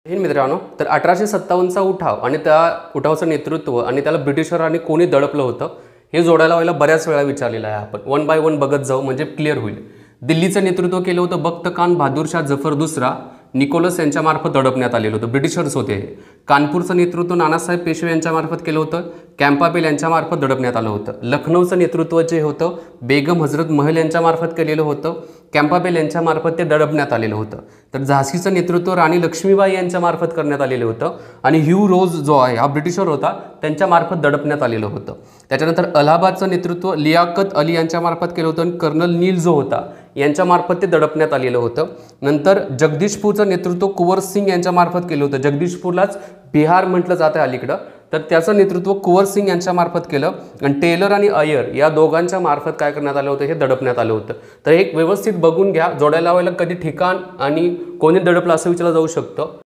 हे मित्रांनो, तर 1857चा उठाव आणि त्या उठावाचं नेतृत्व आणि त्याला ब्रिटिशरांनी कोणी दडपलं होतं हे जोडायला व्हायला बऱ्याच वेळा विचारलेलं आहे. आपण वन बाय वन बघत जाऊ म्हणजे क्लिअर होईल. दिल्लीचं नेतृत्व केलं होतं बख्त खान बहादूर शाह जफर दुसरा निकोलस यांच्यामार्फत दडपण्यात आलेलं होतं. ब्रिटिशर्स होते हे. कानपूरचं नेतृत्व नानासाहेब पेशवे यांच्यामार्फत केलं होतं. कॅम्पाबेल यांच्यामार्फत दडपण्यात आलं होतं. लखनौचं नेतृत्व जे होतं बेगम हजरत महल यांच्यामार्फत केलेलं होतं. कॅम्पाबेल यांच्यामार्फत ते दडपण्यात आलेलं होतं. तर झाशीचं नेतृत्व राणी लक्ष्मीबाई यांच्यामार्फत करण्यात आलेलं होतं आणि ह्यू रोज जो आहे हा ब्रिटिशर होता त्यांच्यामार्फत दडपण्यात आलेलं होतं. त्याच्यानंतर अलाहाबादचं नेतृत्व लियाकत अली यांच्यामार्फत केलं होतं आणि कर्नल नील जो होता यांच्यामार्फत ते दडपण्यात आलेलं होतं. नंतर जगदीशपूरचं नेतृत्व कुंवर सिंग यांच्यामार्फत केलं होतं. जगदीशपूरलाच बिहार म्हटलं जातं अलीकडं. तर त्याचं नेतृत्व कुंवर सिंग यांच्यामार्फत केलं आणि टेलर आणि अय्यर या दोघांच्या मार्फत काय करण्यात आलं होतं हे दडपण्यात आलं होतं. तर एक व्यवस्थित बघून घ्या. जोडायला लावायला कधी ठिकाण आणि कोणी दडपलं असं विचारलं जाऊ शकतं.